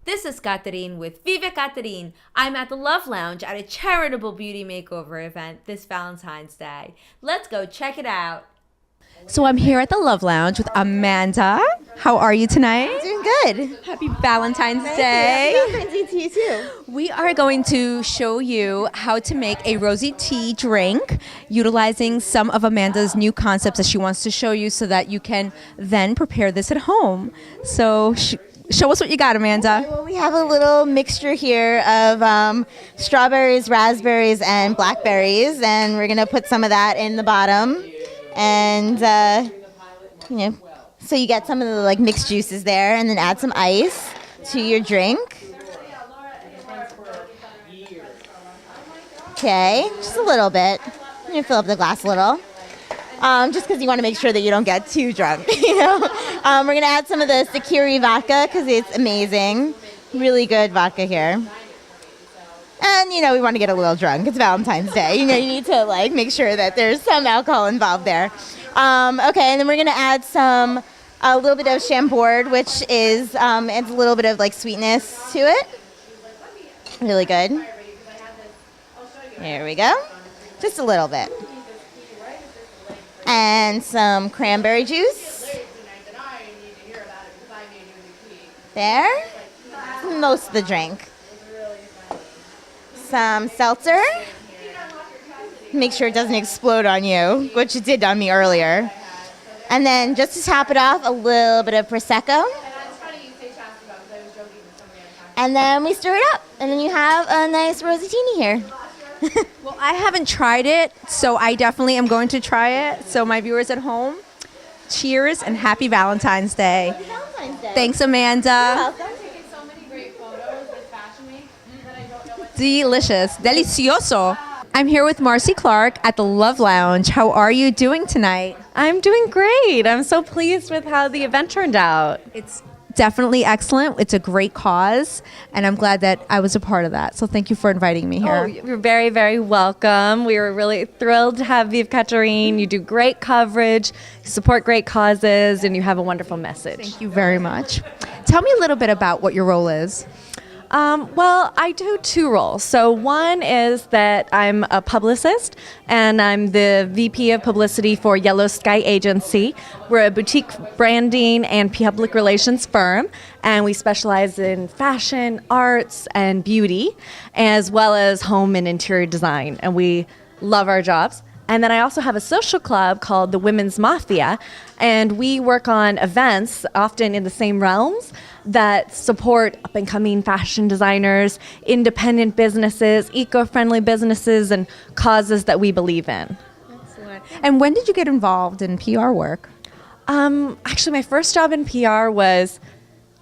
This is Katerin with VIVE Katerin. I'm at the Love Lounge at a charitable beauty makeover event this Valentine's Day. Let's go check it out. So I'm here at the Love Lounge with Amanda. How are you tonight? Doing good. Happy Valentine's Day. Happy Valentine's Day to you too. We are going to show you how to make a rosy tea drink utilizing some of Amanda's new concepts that she wants to show you so that you can then prepare this at home. So show us what you got, Amanda. Well, we have a little mixture here of strawberries, raspberries, and blackberries, and we're gonna put some of that in the bottom, and so you get some of the mixed juices there, and then add some ice to your drink. Okay, just a little bit. I'm gonna fill up the glass a little. Just because you want to make sure that you don't get too drunk, We're going to add some of the Sakiri vodka because it's amazing. Really good vodka here. And, we want to get a little drunk. It's Valentine's Day. You need to, make sure that there's some alcohol involved there. Okay, and then we're going to add a little bit of Chambord, which is, adds a little bit of, sweetness to it. Really good. There we go. Just a little bit. And some cranberry juice. There. Most of the drink. Some seltzer. Make sure it doesn't explode on you, which it did on me earlier. And then just to top it off, a little bit of Prosecco. And then we stir it up. And then you have a nice rosatini here. Well, I haven't tried it, so I definitely am going to try it. So my viewers at home, cheers and happy Valentine's Day. Happy Valentine's Day. Thanks, Amanda. You're welcome. Delicious. Delicioso. I'm here with Marcy Clark at the Love Lounge. How are you doing tonight? I'm doing great. I'm so pleased with how the event turned out. It's definitely excellent. It's a great cause, and I'm glad that I was a part of that. So thank you for inviting me here. Oh, you're very, very welcome. We were really thrilled to have VIVE Katerin. You do great coverage, you support great causes, and you have a wonderful message. Thank you very much. Tell me a little bit about what your role is. Well, I do two roles. So one is that I'm a publicist, and I'm the VP of Publicity for Yellow Sky Agency. We're a boutique branding and public relations firm, and we specialize in fashion, arts, and beauty, as well as home and interior design, and we love our jobs. And then I also have a social club called the Women's Mafia, and we work on events, often in the same realms, that support up-and-coming fashion designers, independent businesses, eco-friendly businesses, and causes that we believe in. Excellent. And when did you get involved in PR work? Actually, my first job in PR was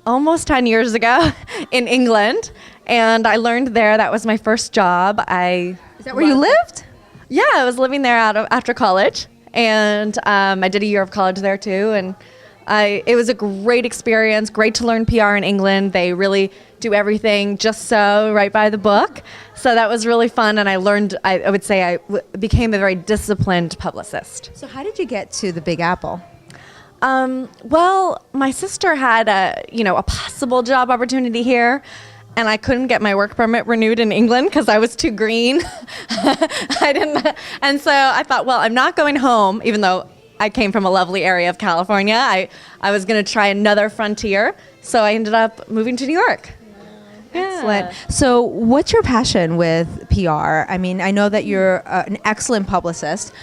almost 10 years ago in England, and I learned there. That was my first job. Is that where you lived? Yeah, I was living there after college, and I did a year of college there too, and it was a great experience, great to learn PR in England. They really do everything just so, right by the book. So that was really fun, and I learned, I would say became a very disciplined publicist. So how did you get to the Big Apple? Well, my sister had a possible job opportunity here, and I couldn't get my work permit renewed in England because I was too green. And so I thought, well, I'm not going home, even though I came from a lovely area of California. I was going to try another frontier, so I ended up moving to New York. Excellent. So what's your passion with PR? I mean, I know that you're an excellent publicist.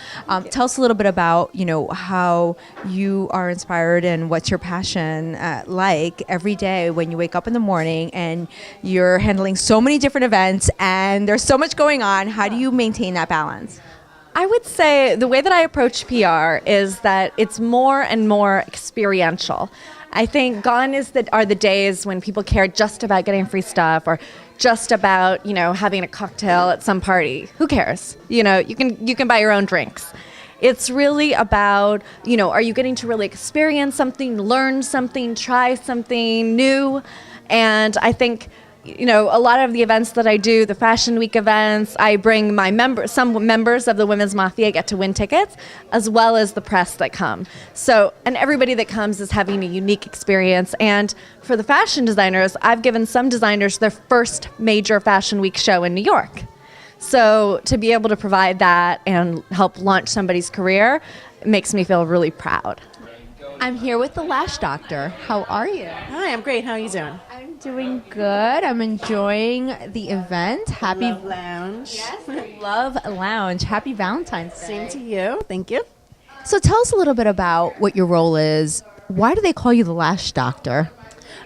Tell us a little bit about, how you are inspired and what's your passion like every day when you wake up in the morning and you're handling so many different events and there's so much going on. How do you maintain that balance? I would say the way that I approach PR is that it's more and more experiential. I think gone are the days when people care just about getting free stuff or just about, having a cocktail at some party. Who cares? You can buy your own drinks. It's really about, are you getting to really experience something, learn something, try something new? And I think a lot of the events that I do, the Fashion Week events, I bring some members of the Women's Mafia get to win tickets, as well as the press that come. So, and everybody that comes is having a unique experience. And for the fashion designers, I've given some designers their first major Fashion Week show in New York. So to be able to provide that and help launch somebody's career makes me feel really proud. I'm here with the Lash Doctor. How are you? Hi, I'm great. How are you doing? I'm doing good. I'm enjoying the event. Happy Love Lounge. Yes, Love Lounge. Happy Valentine's Day. Same to you. Thank you. So tell us a little bit about what your role is. Why do they call you the Lash Doctor?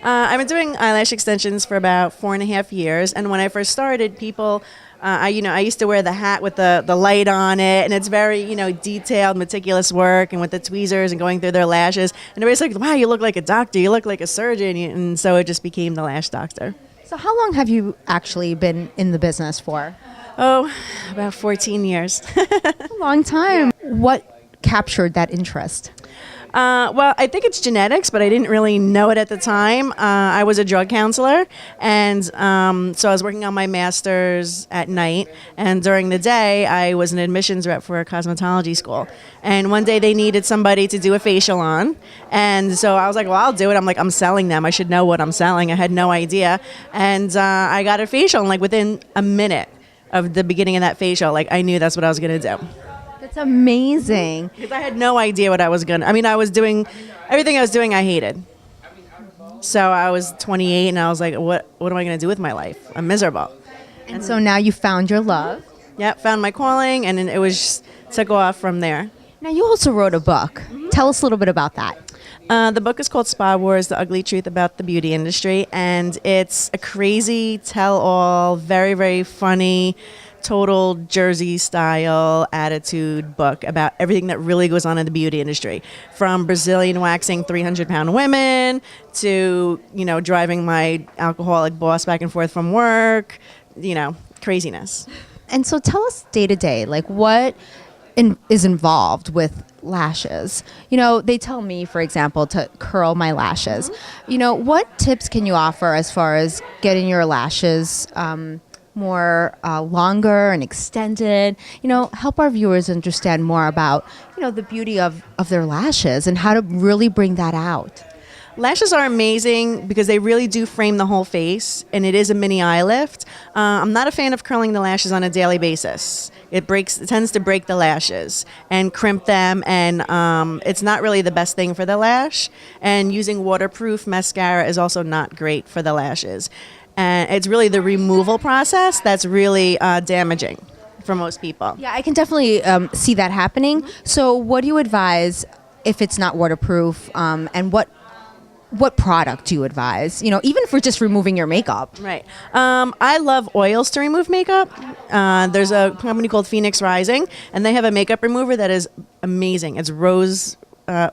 I've been doing eyelash extensions for about 4.5 years, and when I first started, people, I used to wear the hat with the light on it, and it's very, detailed, meticulous work, and with the tweezers and going through their lashes, and everybody's like, wow, you look like a doctor, you look like a surgeon, and so it just became the Lash Doctor. So how long have you actually been in the business for? Oh, about 14 years. A long time. What captured that interest? Well, I think it's genetics, but I didn't really know it at the time. I was a drug counselor, and so I was working on my master's at night, and during the day, I was an admissions rep for a cosmetology school. And one day they needed somebody to do a facial on, and so I was like, well, I'll do it. I'm selling them. I should know what I'm selling. I had no idea. And I got a facial, and within a minute of the beginning of that facial, I knew that's what I was going to do. That's amazing. Because I had no idea what I was going to... I was doing... Everything I was doing, I hated. So I was 28, and I was like, what am I going to do with my life? I'm miserable. And so now you found your love. Yeah, found my calling, and then it was just took off from there. Now you also wrote a book. Tell us a little bit about that. The book is called Spa Wars, The Ugly Truth About the Beauty Industry, and it's a crazy tell-all, very, very funny, total Jersey style attitude book about everything that really goes on in the beauty industry, from Brazilian waxing 300-pound women to driving my alcoholic boss back and forth from work, craziness. And so tell us day to day, what is involved with lashes. They tell me, for example, to curl my lashes. What tips can you offer as far as getting your lashes more longer and extended? Help our viewers understand more about the beauty of their lashes and how to really bring that out. Lashes are amazing because they really do frame the whole face, and it is a mini eye lift. I'm not a fan of curling the lashes on a daily basis. It tends to break the lashes and crimp them, and it's not really the best thing for the lash. And using waterproof mascara is also not great for the lashes. And it's really the removal process that's really damaging for most people. Yeah, I can definitely see that happening. So what do you advise if it's not waterproof, and what product do you advise? Even for just removing your makeup. Right. I love oils to remove makeup. There's a company called Phoenix Rising, and they have a makeup remover that is amazing. It's rose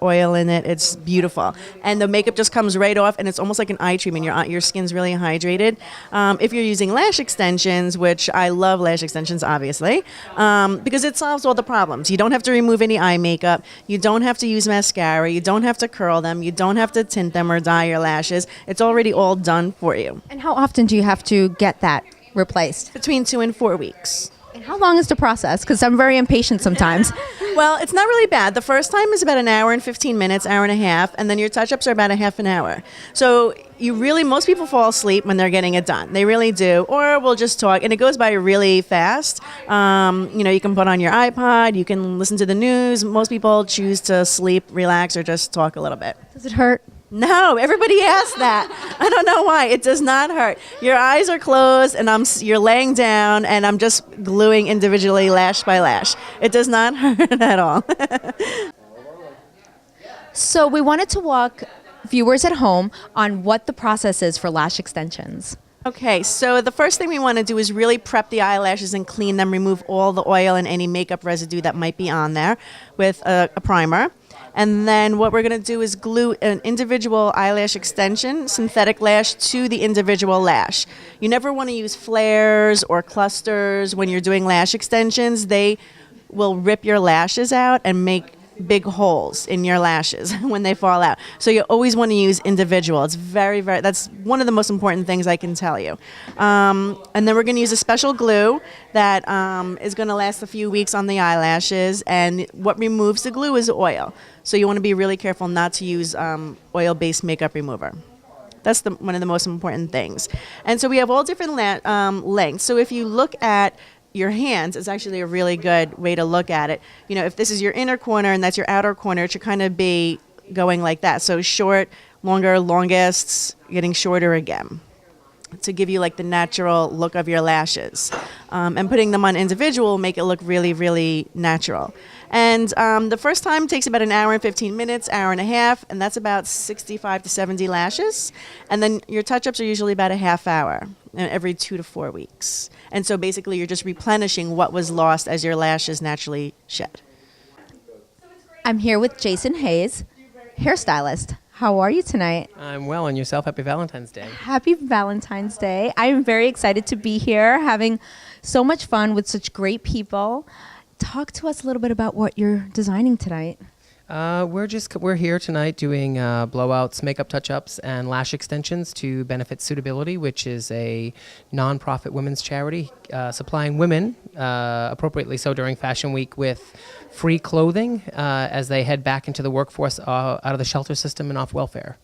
oil in it. It's beautiful. And the makeup just comes right off, and it's almost like an eye treatment. Your skin's really hydrated. If you're using lash extensions, which I love lash extensions, obviously, because it solves all the problems. You don't have to remove any eye makeup. You don't have to use mascara. You don't have to curl them. You don't have to tint them or dye your lashes. It's already all done for you. And how often do you have to get that replaced? Between 2 and 4 weeks. And how long is the process? Because I'm very impatient sometimes. Well, it's not really bad. The first time is about an hour and 15 minutes, hour and a half, and then your touch-ups are about a half an hour. So most people fall asleep when they're getting it done. They really do. Or we'll just talk, and it goes by really fast. You can put on your iPod, you can listen to the news. Most people choose to sleep, relax, or just talk a little bit. Does it hurt? No, everybody asks that. I don't know why. It does not hurt. Your eyes are closed, and you're laying down, and I'm just gluing individually lash by lash. It does not hurt at all. So we wanted to walk viewers at home on what the process is for lash extensions. Okay, so the first thing we want to do is really prep the eyelashes and clean them, remove all the oil and any makeup residue that might be on there with a primer. And then what we're going to do is glue an individual eyelash extension, synthetic lash, to the individual lash. You never want to use flares or clusters when you're doing lash extensions. They will rip your lashes out and make big holes in your lashes when they fall out. So you always want to use individual. It's that's one of the most important things I can tell you. And then we're going to use a special glue that is going to last a few weeks on the eyelashes. And what removes the glue is oil. So you want to be really careful not to use oil-based makeup remover. That's one of the most important things. And so we have all different lengths. So if you look at your hands, it's actually a really good way to look at it. You know, if this is your inner corner and that's your outer corner, it should kind of be going like that. So short, longer, longest, getting shorter again, to give you like the natural look of your lashes. And putting them on individual will make it look really, really natural. And the first time takes about an hour and 15 minutes, hour and a half, and that's about 65 to 70 lashes. And then your touch-ups are usually about a half hour every 2 to 4 weeks. And so basically you're just replenishing what was lost as your lashes naturally shed. I'm here with Jason Hayes, hairstylist. How are you tonight? I'm well, and yourself? Happy Valentine's Day. Happy Valentine's Day. I am very excited to be here, having so much fun with such great people. Talk to us a little bit about what you're designing tonight. We're here tonight doing blowouts, makeup touch-ups, and lash extensions to benefit Suitability, which is a nonprofit women's charity supplying women, appropriately so during Fashion Week, with free clothing as they head back into the workforce out of the shelter system and off welfare.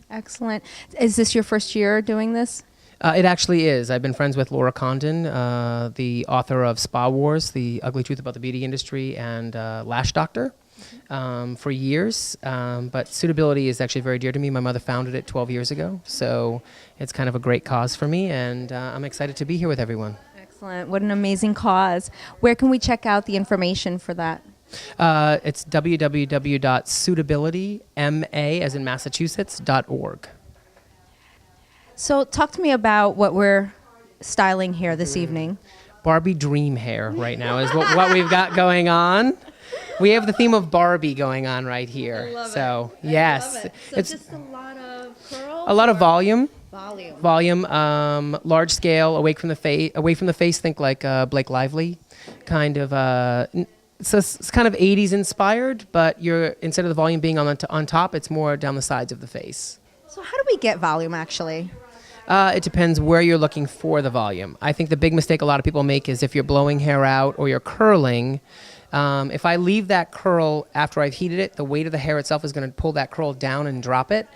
Excellent. Is this your first year doing this? It actually is. I've been friends with Laura Condon, the author of Spa Wars, The Ugly Truth About the Beauty Industry, and Lash Doctor. For years, but Suitability is actually very dear to me. My mother founded it 12 years ago, so it's kind of a great cause for me, and I'm excited to be here with everyone. Excellent. What an amazing cause. Where can we check out the information for that? It's www.suitabilityma, as in Massachusetts.org. So talk to me about what we're styling here this evening. Barbie dream hair right now is what we've got going on. We have the theme of Barbie going on right here. I love so it. yes, I love it. So it's just a lot of curls. a lot of volume. Volume. Large scale, away from the face. Think like Blake Lively, kind of. So it's kind of 80s inspired, but instead of the volume being on top, it's more down the sides of the face. So how do we get volume actually? It depends where you're looking for the volume. I think the big mistake a lot of people make is if you're blowing hair out or you're curling. If I leave that curl after I've heated it, the weight of the hair itself is going to pull that curl down and drop it.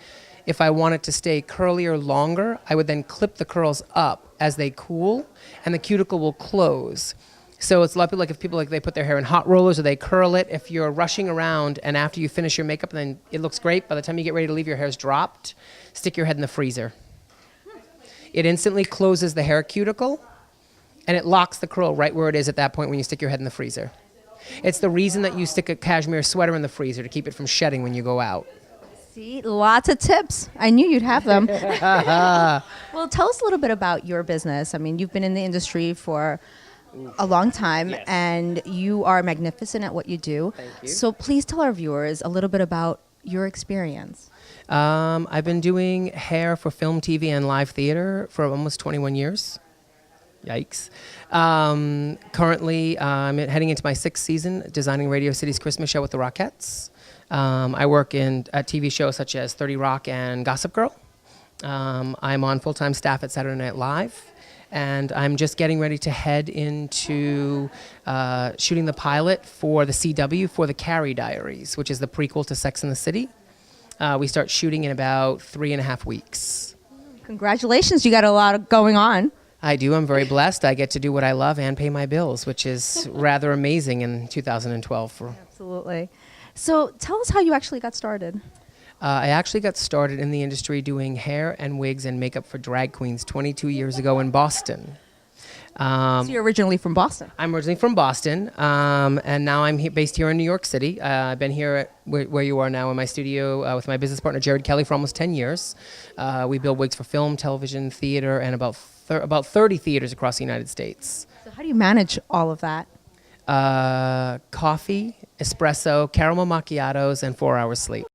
If I want it to stay curlier longer, I would then clip the curls up as they cool, and the cuticle will close. So it's a lot of people, like if people they put their hair in hot rollers or they curl it. If you're rushing around and after you finish your makeup, then it looks great. By the time you get ready to leave, your hair's dropped. Stick your head in the freezer. It instantly closes the hair cuticle, and it locks the curl right where it is at that point when you stick your head in the freezer. It's the reason that you stick a cashmere sweater in the freezer, to keep it from shedding when you go out. See, lots of tips. I knew you'd have them. Well, tell us a little bit about your business. I mean, you've been in the industry for a long time, Yes. and you are magnificent at what you do. Thank you. So please tell our viewers a little bit about your experience. I've been doing hair for film, TV, and live theater for almost 21 years. Yikes. Currently, I'm heading into my 6th season designing Radio City's Christmas show with the Rockettes. I work at TV shows such as 30 Rock and Gossip Girl. I'm on full-time staff at Saturday Night Live. And I'm just getting ready to head into shooting the pilot for the CW for the Carrie Diaries, which is the prequel to Sex and the City. We start shooting in about 3.5 weeks. Congratulations. You got a lot going on. I do. I'm very blessed. I get to do what I love and pay my bills, which is rather amazing in 2012. Absolutely. So tell us how you actually got started. I actually got started in the industry doing hair and wigs and makeup for drag queens 22 years ago in Boston. So you're originally from Boston. I'm originally from Boston, and now I'm based here in New York City. I've been here at where you are now in my studio with my business partner, Jared Kelly, for almost 10 years. We build wigs for film, television, theater, and about 30 theaters across the United States. So how do you manage all of that? Coffee, espresso, caramel macchiatos, and 4 hours sleep.